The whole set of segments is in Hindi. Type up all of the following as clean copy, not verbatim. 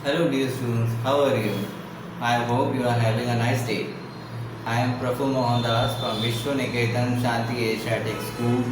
Hello dear students, how are you? I hope you are having a nice day. I am Praful Mohandas from Vishwa Niketan Shanti Asiatic School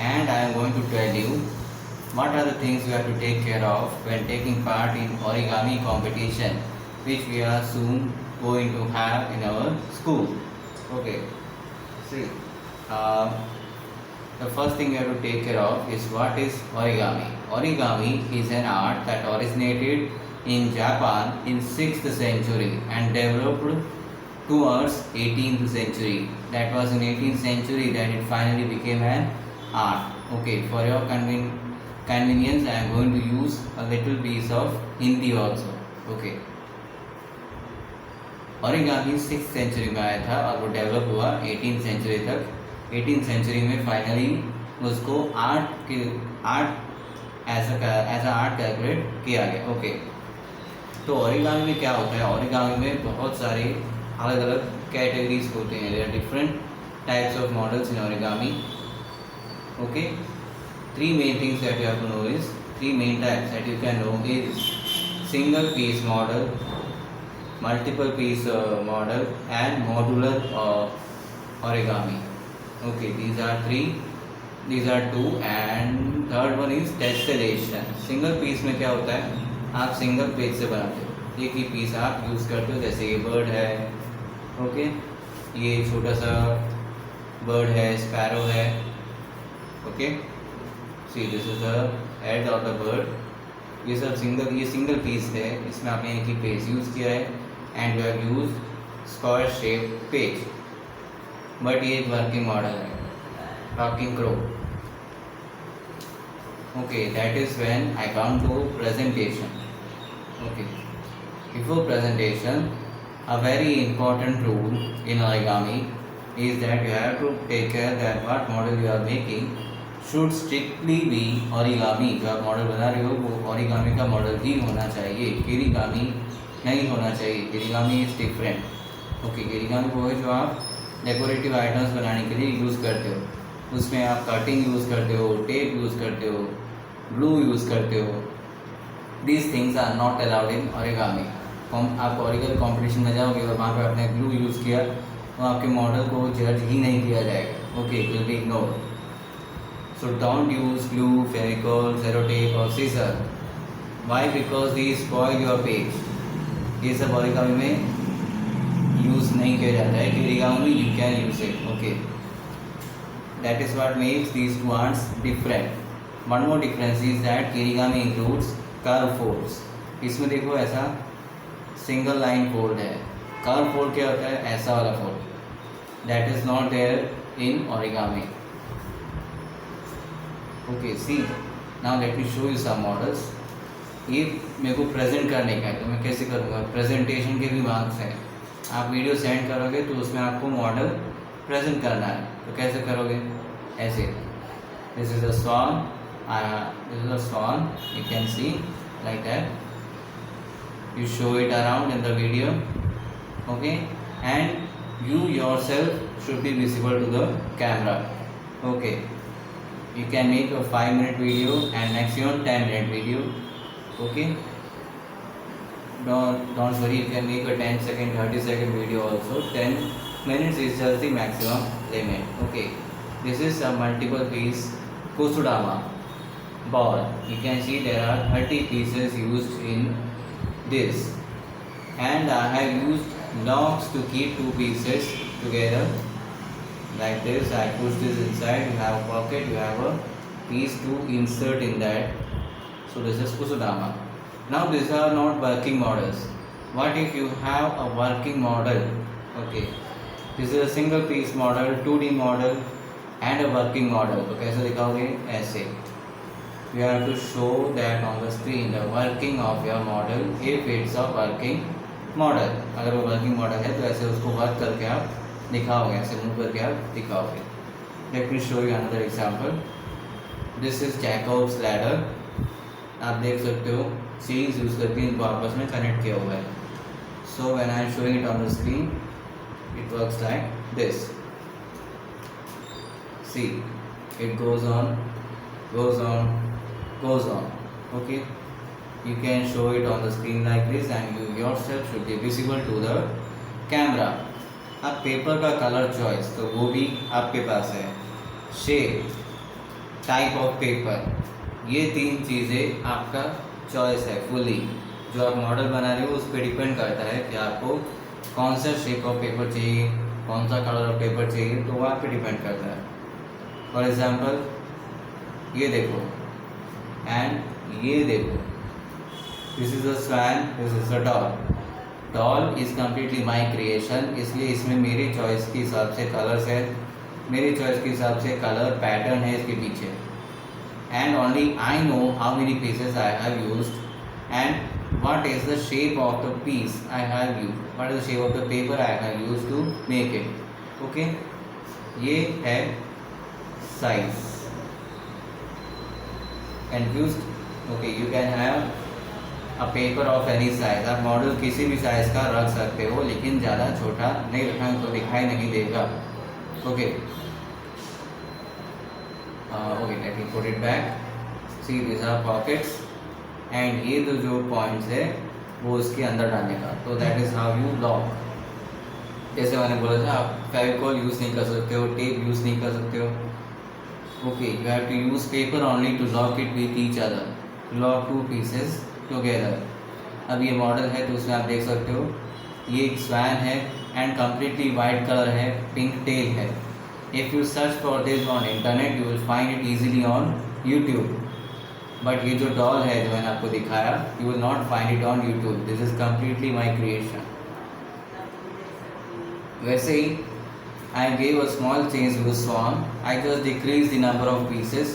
and I am going to tell you what are the things we have to take care of when taking part in origami competition which we are soon going to have in our school. Okay, see, uh, the first thing you have to take care of is what is origami. Origami is an art that originated in Japan in 6th century and developed towards 18th century. That was in 18th century that it finally became an art. Okay, for your convenience I am going to use a little piece of Hindi also. Okay. Origami 6th century में आया था और वो डेवलप हुआ 18th सेंचुरी तक। 18th सेंचुरी में फाइनली उसको आर्ट एज आर्ट कैलकुलेट किया गया। ओके, तो ओरिगामी में क्या होता है? ओरिगामी में बहुत सारे अलग अलग कैटेगरीज होते हैं। There are different types of models in origami. Okay, three main things that you have to know is three main types that you can know is single piece model, multiple piece model and modular origami. Okay, these are two and third one is tessellation. Single piece में क्या होता है? आप सिंगल पेज से बनाते हो, एक ही पीस आप यूज़ करते हो। जैसे ये बर्ड है, ओके, ये छोटा सा बर्ड है, स्पैरो है। Okay, C this is the head of the bird. ये सिंगल पीस है, इसमें आपने एक ही पेज यूज़ किया है and we have used square shaped page. But ये एक वर्किंग मॉडल है, rocking crow. Okay, that is when I come to presentation. Okay, before presentation, a very important rule in origami is that you have to take care that what model you are making should strictly be origami. जो आप मॉडल बना रहे हो वो origami का मॉडल ही होना चाहिए, किरिगामी नहीं होना चाहिए। किरिगामी इज डिफरेंट। ओके, किरिगामी वो है जो आप डेकोरेटिव आइटम्स बनाने के लिए यूज़ करते हो। उसमें आप कटिंग यूज़ करते हो, टेप यूज़ करते हो, ग्लू यूज़ करते हो। These things are not allowed in origami. आप ओरिगल कॉम्पिटिशन में जाओगे और वहाँ पे आपने ग्लू यूज़ किया तो आपके मॉडल को जज ही नहीं किया जाएगा। Okay, it will be ignore. So don't use glue, Fevicol, cello tape और scissor. Why? Because they spoil your page. ये सब ओरिगामी में यूज़ नहीं किया जाता है। Kirigami you can use it. Okay, that is what makes these two arts different. One more difference is that kirigami includes curve folds. इसमें देखो ऐसा सिंगल लाइन फोल्ड है। कर्व फोल्ड क्या होता है? ऐसा वाला fold. That is not there in origami. Okay, see now let me show you some models. ये मेरे को प्रेजेंट करने का है तो मैं कैसे करूँगा? प्रेजेंटेशन के भी मार्क्स हैं। आप वीडियो सेंड करोगे तो उसमें आपको मॉडल प्रेजेंट करना है, तो कैसे करोगे? ऐसे, this is a swan, this is a swan, you can see like that. You show it around in the video, okay, and you yourself should be visible to the camera. Okay, you can make a 5-minute video and maximum 10-minute video. Okay, don't worry, you can make a 10-second, 30-second video also. 10 minutes is just the maximum limit. Okay, this is a multiple piece kusudama ball. You can see there are 30 pieces used in this, and I have used locks to keep two pieces together like this. I push this inside, you have a pocket, you have a piece to insert in that. So this is kusudama. Now these are not working models. What if you have a working model? Okay, this is a single piece model, 2D model and a working model. तो कैसे दिखाओगे? ऐसे। You have to show that on the screen the working of your model if it's a working model. अगर वो working model है तो ऐसे उसको वर्क करके आप दिखाओगे, ऐसे मूव करके आप दिखाओगे। Let me show you another example. This is Jacob's ladder. आप देख सकते हो सीरीज यूज़ करके इनको आपस में कनेक्ट किया हुआ है। So when I am showing it on the screen it works like this. See, it goes on, okay, you can show it on the screen like this and you yourself should be visible to the camera. अब पेपर का कलर चॉइस तो वो भी आपके पास है, शेप, टाइप ऑफ पेपर, ये तीन चीज़ें आपका चॉइस है फुली। जो आप मॉडल बना रहे हो उस पर डिपेंड करता है कि आपको कौन सा शेप ऑफ पेपर चाहिए, कौन सा कलर ऑफ पेपर चाहिए, तो वो आप पे डिपेंड करता है। फॉर एग्जांपल ये देखो एंड ये देखो, this is a swan, this is a doll. Doll is completely my creation, इसलिए इसमें मेरे चॉइस के हिसाब से कलर्स है, मेरे चॉइस के हिसाब से कलर पैटर्न है इसके पीछे। And only I know how many pieces I have used and what is the shape of the piece I have used, what is the shape of the paper I have used to make it. Okay, ये है size. Confused? Okay, you can have a paper of any size. आप मॉडल किसी भी साइज का रख सकते हो, लेकिन ज़्यादा छोटा नहीं रखना तो दिखाई नहीं देगा। Okay. Okay, let me put it back. See, these are pockets. And ये तो जो पॉइंट्स है वो उसके अंदर डालने का, तो that is how you lock. जैसे मैंने बोला था, आप फेविकॉल यूज़ नहीं कर सकते हो, टेप यूज़ नहीं कर सकते हो। Okay, you have to use paper only to lock it with each other, lock two pieces together. अब ये मॉडल है तो उसमें आप देख सकते हो ये एक स्वैन है एंड कम्प्लीटली वाइट कलर है, पिंक टेल है। If you search for this on internet you will find it easily on YouTube. But ये जो डॉल है जो मैंने आपको दिखाया, you will not find it on YouTube, this is completely my creation. वैसे ही I gave a small change with swan, I just decrease the number of pieces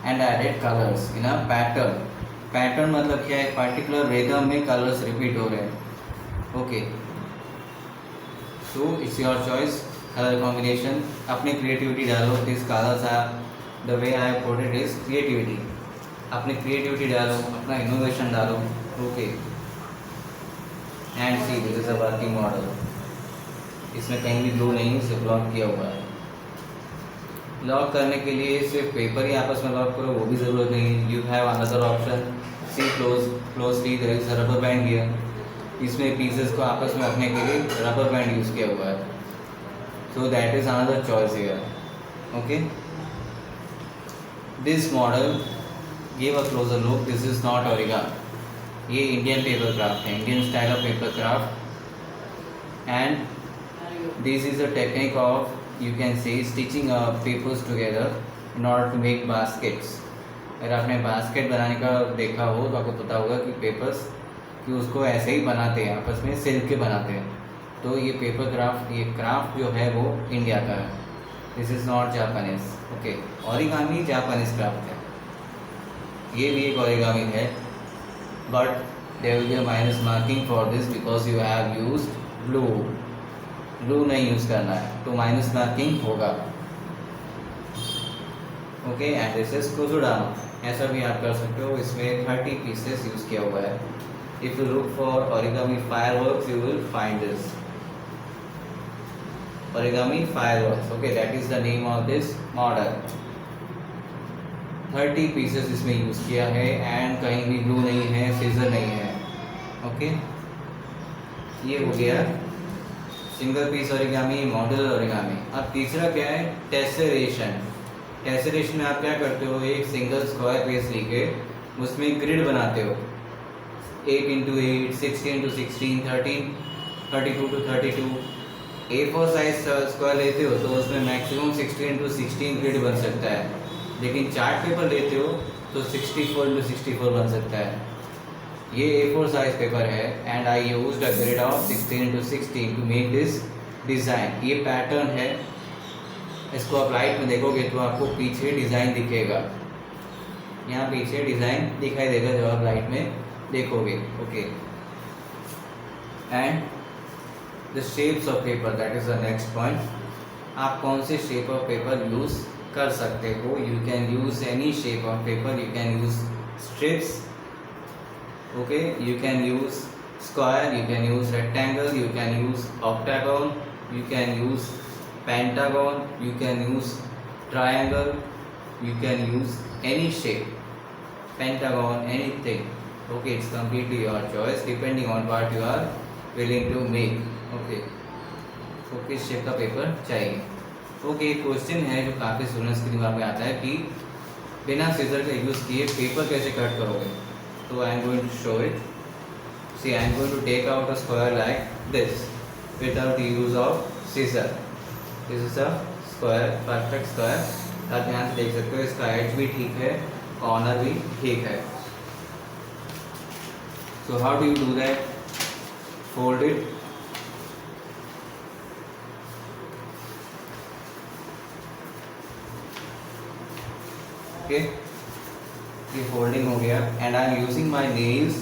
and added colours in a pattern. Pattern मतलब क्या है, पर्टिकुलर रिदम में कलर्स रिपीट हो रहे हैं। Okay, so it's your choice, colour combination, अपनी क्रिएटिविटी डालो। This colours are the way I put it is creativity, अपनी क्रिएटिविटी डालो, अपना इनोवेशन डालो। Okay, and see this is a working model, इसमें कहीं भी ग्लू नहीं, सिर्फ लॉक किया हुआ है। लॉक करने के लिए सिर्फ पेपर ही आपस में लॉक करो वो भी ज़रूरत नहीं, you have another option, see closely there is a rubber band here. इसमें पीसेस को आपस में रखने के लिए रबर बैंड यूज़ किया हुआ है, so that is another choice here. Okay, this model give a closer look, this is not origami, ये इंडियन पेपर क्राफ्ट है, Indian style of paper craft. And this is a technique of you can say stitching papers together in order to make baskets. अगर आपने बास्केट बनाने का देखा हो तो आपको पता होगा कि पेपर्स कि उसको ऐसे ही बनाते हैं, आपस में सिल्क के बनाते हैं। तो ये पेपर क्राफ्ट, ये क्राफ्ट जो है वो इंडिया का है, this is not Japanese. Okay, origami Japanese craft है, ये भी एक ओरिगामी है, but there will be a minus marking for this because you have used glue. Glue नहीं यूज़ करना है तो माइनस मार्किंग होगा। Okay, and this is kusudama, ऐसा भी आप कर सकते हो। इसमें 30 पीसेस यूज़ किया हुआ है। If you look for origami fireworks you will find this origami fireworks. Okay, that is the name of this model. 30 pieces इसमें यूज़ किया है एंड कहीं भी ग्लू नहीं है, सीजर नहीं है। ओके, ये हो गया single piece origami, model origami. अब तीसरा क्या है, टेसरेशन। टेसरेशन में आप क्या करते हो, एक सिंगल स्क्वायर पेज लेके उसमें ग्रिड बनाते हो, 8 into 8, 16 into 16, 13, 32 to 32। A4 size square लेते हो तो उसमें मैक्सिमम 16 into 16 ग्रिड बन सकता है, लेकिन चार्ट पेपर लेते हो तो 64 into 64 बन सकता है। ये A4 साइज पेपर है and I used a grid of 16 into 16 to make this design. ये पैटर्न है, इसको आप लाइट में देखोगे तो आपको पीछे डिज़ाइन दिखेगा, यहाँ पीछे डिज़ाइन दिखाई देगा जब आप लाइट में देखोगे। Okay, and the shapes of paper, that is the next point. आप कौन से शेप ऑफ पेपर यूज़ कर सकते हो, you can use any shape of paper, you can use strips, okay, you can use square, you can use rectangle, you can use octagon, you can use pentagon, you can use triangle, you can use any shape, pentagon, anything, Okay, it's completely your choice depending on what you are willing to make. Okay, तो किस शेप का पेपर चाहिए. ओके, क्वेश्चन है जो काफ़ी स्टूडेंट्स के दिमाग में आता है कि बिना सीजर का यूज़ किए पेपर कैसे कट करोगे. तो I am going to show it. See, I am going to take out a square like this without the use of scissor. This is a square, perfect square. आप यहाँ से देख सकते हो इसका एज भी ठीक है, कॉर्नर भी ठीक है. So how do you do that? Fold it. Okay, ये फोल्डिंग हो गया and I am using my nails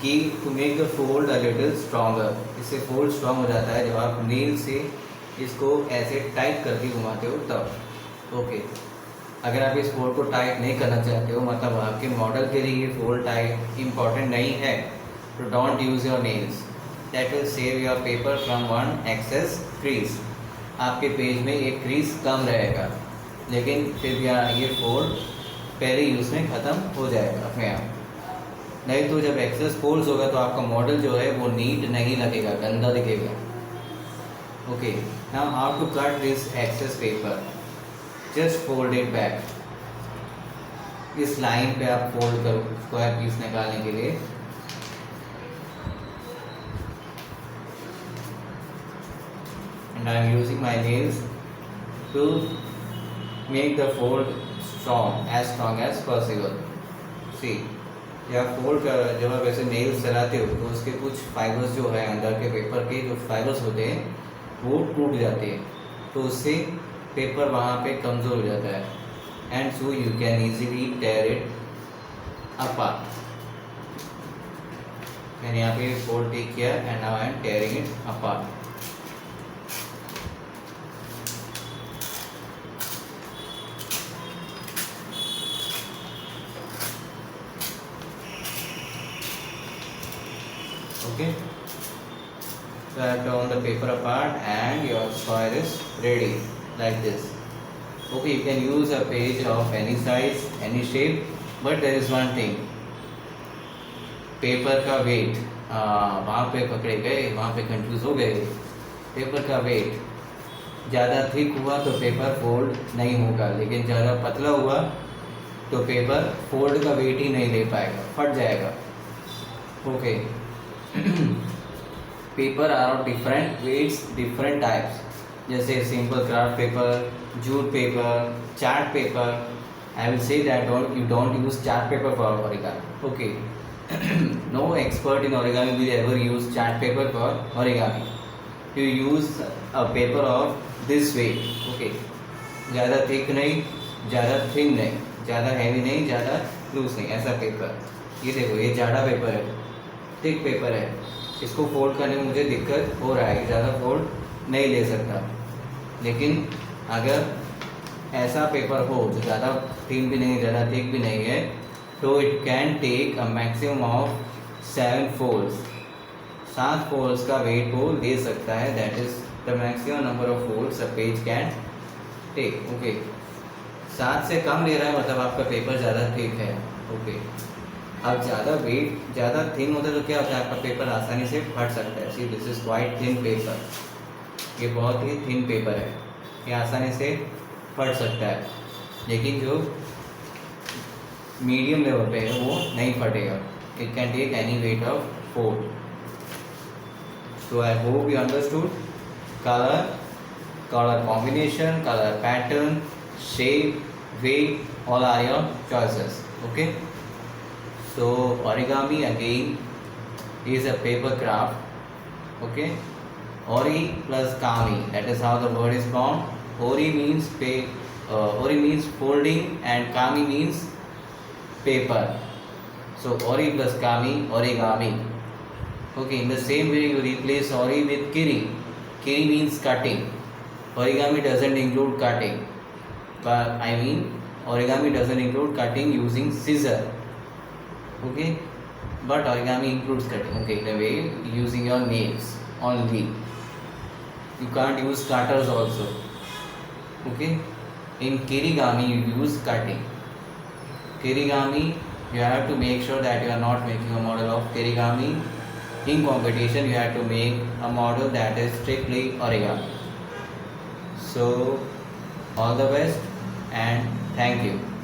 की to make the fold a little stronger. इससे फोल्ड स्ट्रॉन्ग हो जाता है जब आप नेल से इसको ऐसे टाइट करके घुमाते हो तब. ओके, अगर आप इस फोल्ड को टाइट नहीं करना चाहते हो, मतलब आपके मॉडल के लिए ये फोल्ड टाइट इम्पॉर्टेंट नहीं है, तो don't use your nails. That will save your paper from one excess crease. आपके पेज में एक क्रीज कम रहेगा, लेकिन फिर भी ये फोल्ड पहले यूज़ में ख़त्म हो जाएगा अपने आप. नहीं तो जब एक्सेस फोल्ड्स होगा तो आपका मॉडल जो है वो नीट नहीं लगेगा, गंदा दिखेगा. Okay, now how to cut this excess paper? Just fold it back. इस लाइन पे आप फोल्ड करो स्क्वायर पीस निकालने के लिए. And I am using my nails to make the fold strong as possible. See, जब फोल्ड जब आप ऐसे नेल्स चलाते हो तो उसके कुछ फाइबर्स जो है अंदर के पेपर के जो फाइबर्स होते हैं वो टूट जाते हैं, तो उससे पेपर वहाँ पे कमज़ोर हो जाता है. And so you can easily tear it apart. मैंने यहाँ पे फोल्ड टेक किया and now I am tearing it apart. Okay, so I have torn the paper apart and your square is ready like this. Okay, you can use a page of any size, any shape, but there is one thing, paper का वेट. वहाँ पे पकड़े गए, वहाँ पे कंफ्यूज हो गए. पेपर का वेट ज़्यादा थिक हुआ तो पेपर फोल्ड नहीं होगा, लेकिन ज़्यादा पतला हुआ तो पेपर फोल्ड का वेट ही नहीं ले पाएगा, फट जाएगा. Okay, paper are of different weights, different types, जैसे simple craft paper, jute paper, chart paper. I will say that you don't use chart paper for origami. Okay, no expert in origami will ever use chart paper for origami. You use a paper of this weight. Okay, ज़्यादा थिक नहीं, ज़्यादा थिन नहीं, ज़्यादा हैवी नहीं, ज़्यादा लूज नहीं, ऐसा पेपर. ये देखो, ये जाड़ा पेपर है, थिक पेपर है. इसको फोल्ड करने में मुझे दिक्कत हो रहा है, ज़्यादा फोल्ड नहीं ले सकता. लेकिन अगर ऐसा पेपर हो जो ज़्यादा थिन भी नहीं, ज़्यादा थिक भी नहीं है, तो it can take a maximum of 7 folds. 7 folds का वेट वो ले सकता है. That is the maximum number of folds a page can take. Okay, 7 से कम ले रहा है मतलब आपका पेपर ज़्यादा थिक है. ओके, अब ज़्यादा वेट, ज़्यादा थिन होता है तो क्या होता है, आपका पेपर आसानी से फट सकता है. See, this is quite thin paper. ये बहुत ही थिन पेपर है, ये आसानी से फट सकता है. लेकिन जो मीडियम लेवल पे है वो नहीं फटेगा. It can take any weight of 4. So I hope you understood. Colour, colour combination, colour pattern, shape, weight, all are your choices. Okay, so origami again is a paper craft. Okay, ori plus kami, that is how the word is formed. Ori means ori means folding and kami means paper. So ori plus kami, origami. Okay, in the same way you replace ori with kiri. Kiri means cutting. Origami doesn't include cutting, but I mean origami doesn't include cutting using scissor. Okay, but origami includes cutting. Okay, in a way using your nails only. You can't use cutters also. Okay, in kirigami you use cutting. Kirigami You have to make sure that you are not making a model of terigami. In competition, you have to make a model that is strictly origami. So, all the best and thank you.